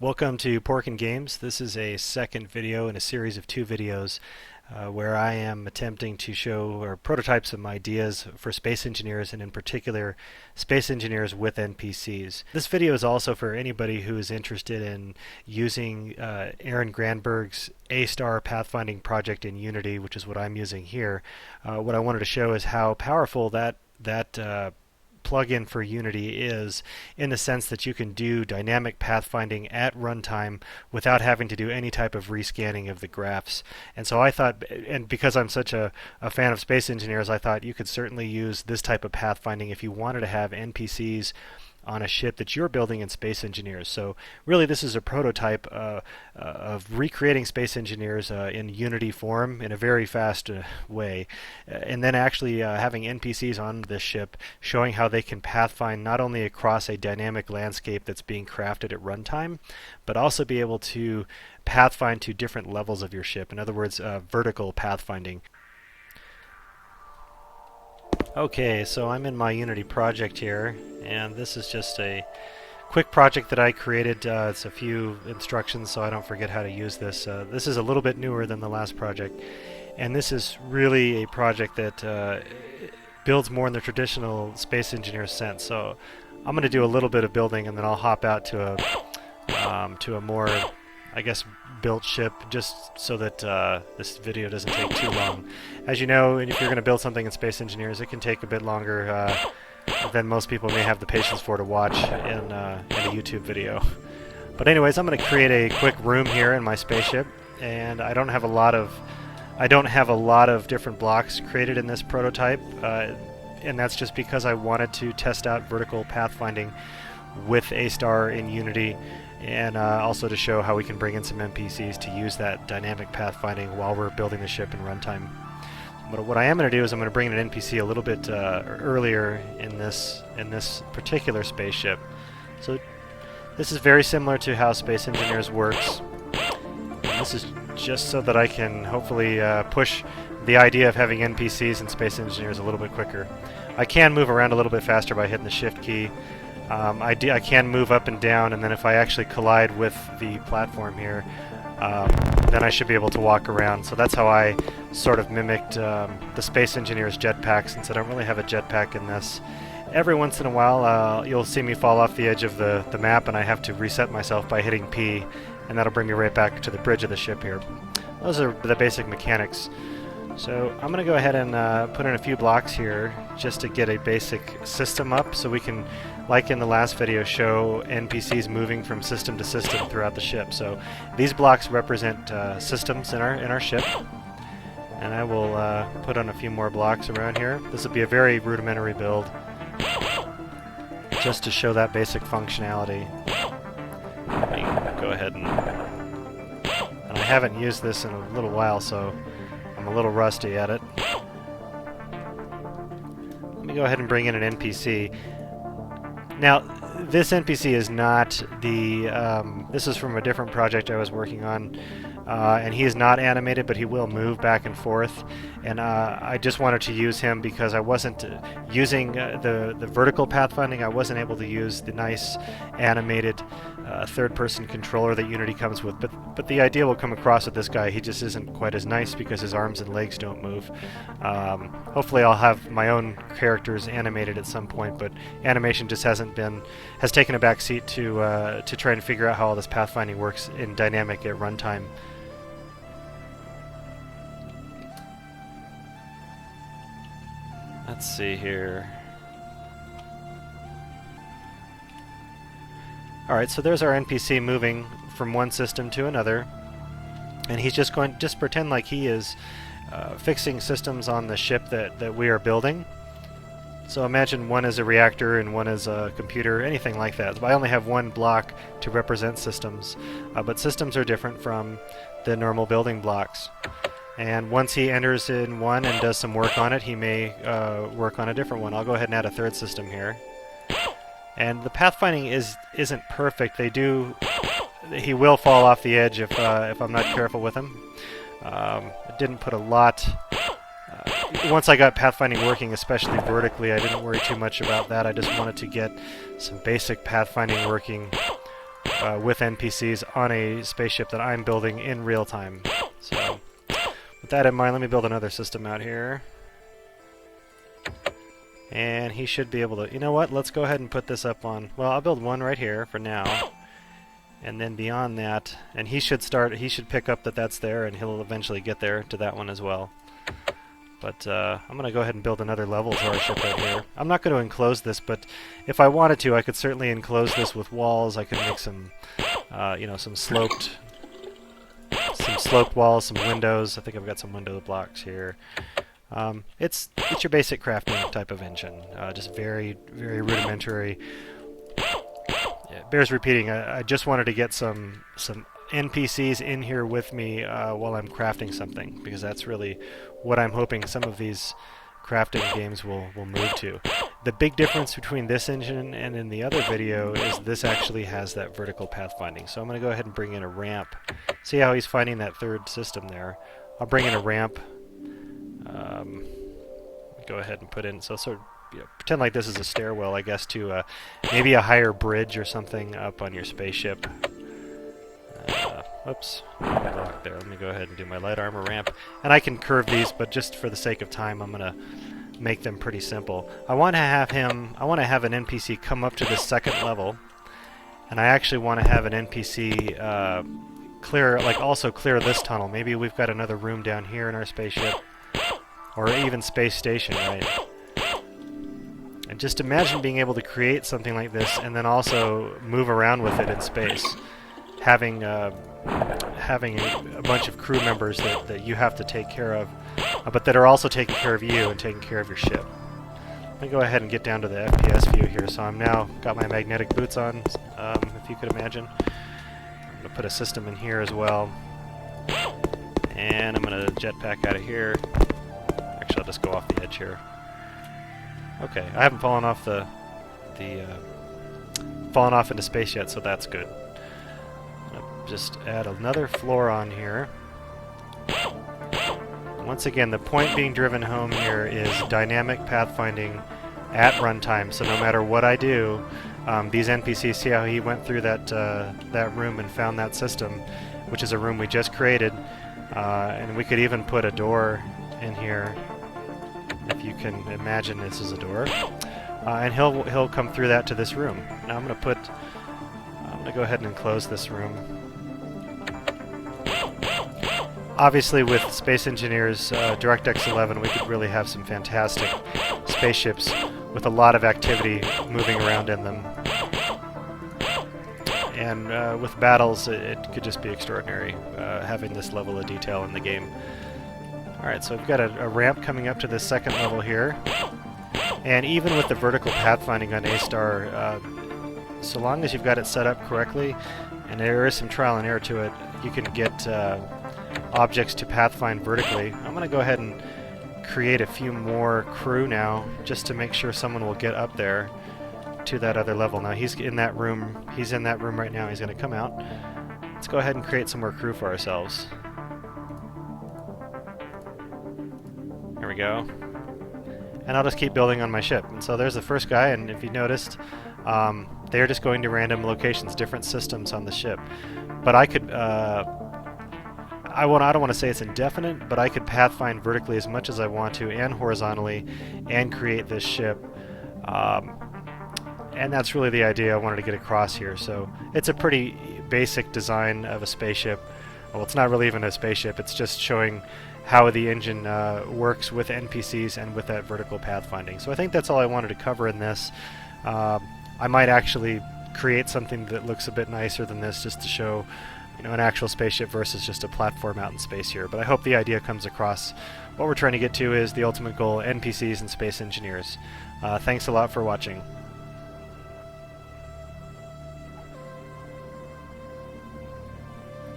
Welcome to PorkAndGames. This is a second video in a series of two videos where I am attempting to show or prototype some ideas for space engineers, and in particular space engineers with NPCs. This video is also for anybody who is interested in using Aaron Granberg's A-star pathfinding project in Unity, which is what I'm using here. What I wanted to show is how powerful that plugin for Unity is, in the sense that you can do dynamic pathfinding at runtime without having to do any type of rescanning of the graphs. And so I thought, and because I'm such a fan of space engineers, I thought you could certainly use this type of pathfinding if you wanted to have NPCs on a ship that you're building in Space Engineers. So really this is a prototype of recreating Space Engineers in Unity form in a very fast way, and then actually having NPCs on this ship showing how they can pathfind not only across a dynamic landscape that's being crafted at runtime, but also be able to pathfind to different levels of your ship. In other words, vertical pathfinding. Okay, so I'm in my Unity project here, and this is just a quick project that I created. It's a few instructions so I don't forget how to use this. This is a little bit newer than the last project, and this is really a project that builds more in the traditional space engineer sense. So I'm going to do a little bit of building, and then I'll hop out to a more, I guess, built ship, just so that this video doesn't take too long. As you know, if you're going to build something in Space Engineers, it can take a bit longer than most people may have the patience for to watch in a YouTube video. But anyways, I'm going to create a quick room here in my spaceship, and I don't have a lot of different blocks created in this prototype, and that's just because I wanted to test out vertical pathfinding with A-star in Unity, and also to show how we can bring in some NPCs to use that dynamic pathfinding while we're building the ship in runtime. But what I am going to do is I'm going to bring in an NPC a little bit earlier in this particular spaceship. So this is very similar to how Space Engineers works. And this is just so that I can hopefully push the idea of having NPCs in Space Engineers a little bit quicker. I can move around a little bit faster by hitting the Shift key. I can move up and down, and then if I actually collide with the platform here, then I should be able to walk around. So that's how I sort of mimicked the Space Engineer's jetpack, since I don't really have a jetpack in this. Every once in a while you'll see me fall off the edge of the map, and I have to reset myself by hitting P, and that'll bring me right back to the bridge of the ship here. Those are the basic mechanics. So I'm going to go ahead and put in a few blocks here just to get a basic system up, so we can, like in the last video, show NPCs moving from system to system throughout the ship. So these blocks represent systems in our ship, and I will put on a few more blocks around here. This will be a very rudimentary build, just to show that basic functionality. Let me go ahead and I haven't used this in a little while, so I'm a little rusty at it. Let me go ahead and bring in an NPC. Now, this NPC is not the... this is from a different project I was working on, and he is not animated, but he will move back and forth. And I just wanted to use him because I wasn't using the vertical pathfinding. I wasn't able to use the nice animated third-person controller that Unity comes with. But the idea will come across with this guy. He just isn't quite as nice because his arms and legs don't move. Hopefully I'll have my own characters animated at some point, but animation just has taken a back seat to try and figure out how all this pathfinding works in dynamic at runtime. Let's see here. Alright, so there's our NPC moving from one system to another, and he's just pretend like he is fixing systems on the ship that we are building. So imagine one is a reactor and one is a computer, anything like that. I only have one block to represent systems, but systems are different from the normal building blocks. And once he enters in one and does some work on it, he may work on a different one. I'll go ahead and add a third system here. And the pathfinding isn't perfect. He will fall off the edge if I'm not careful with him. I didn't put a lot. Once I got pathfinding working, especially vertically, I didn't worry too much about that. I just wanted to get some basic pathfinding working with NPCs on a spaceship that I'm building in real time. So with that in mind, let me build another system out here. And he should be able to... You know what? Let's go ahead and put this up on... Well, I'll build one right here for now. And then beyond that... And he should pick up that that's there, and he'll eventually get there to that one as well. But I'm going to go ahead and build another level to our ship right here. I'm not going to enclose this, but if I wanted to, I could certainly enclose this with walls. I could make some, you know, some sloped walls, some windows. I think I've got some window blocks here. It's your basic crafting type of engine, just very, very rudimentary. Yeah, it bears repeating. I just wanted to get some NPCs in here with me while I'm crafting something, because that's really what I'm hoping some of these crafting games will move to. The big difference between this engine and in the other video is this actually has that vertical pathfinding. So I'm going to go ahead and bring in a ramp. See how he's finding that third system there? I'll bring in a ramp. Go ahead and put in, so sort of, you know, pretend like this is a stairwell, I guess, to maybe a higher bridge or something up on your spaceship. Whoops, block there. Let me go ahead and do my light armor ramp. And I can curve these, but just for the sake of time, I'm going to make them pretty simple. I want to have an NPC come up to this second level, and I actually want to have an NPC also clear this tunnel. Maybe we've got another room down here in our spaceship, or even space station, right? And just imagine being able to create something like this and then also move around with it in space. Having a bunch of crew members that you have to take care of, but that are also taking care of you and taking care of your ship. Let me go ahead and get down to the FPS view here. So I'm now got my magnetic boots on, if you could imagine. I'm going to put a system in here as well. And I'm going to jetpack out of here. Actually, I'll just go off the edge here. Okay, I haven't fallen off fallen off into space yet, so that's good. Just add another floor on here. Once again, the point being driven home here is dynamic pathfinding at runtime. So no matter what I do, these NPCs, see how he went through that room and found that system, which is a room we just created. And we could even put a door in here, if you can imagine this is a door. And he'll come through that to this room. Now I'm going to go ahead and enclose this room. Obviously, with Space Engineers DirectX 11, we could really have some fantastic spaceships with a lot of activity moving around in them. And with battles, it could just be extraordinary, having this level of detail in the game. Alright, so we've got a ramp coming up to this second level here. And even with the vertical pathfinding on A-Star, so long as you've got it set up correctly, and there is some trial and error to it, you can get objects to pathfind vertically. I'm going to go ahead and create a few more crew now, just to make sure someone will get up there to that other level. Now he's in that room. He's in that room right now. He's going to come out. Let's go ahead and create some more crew for ourselves. There we go. And I'll just keep building on my ship. And so there's the first guy, and if you noticed, they're just going to random locations, different systems on the ship. But I could, I don't want to say it's indefinite, but I could pathfind vertically as much as I want to, and horizontally, and create this ship. And that's really the idea I wanted to get across here. So it's a pretty basic design of a spaceship. Well, it's not really even a spaceship, it's just showing how the engine works with NPCs and with that vertical pathfinding. So I think that's all I wanted to cover in this. I might actually create something that looks a bit nicer than this, just to show, you know, an actual spaceship versus just a platform out in space here. But I hope the idea comes across. What we're trying to get to is the ultimate goal: NPCs and space engineers. Thanks a lot for watching.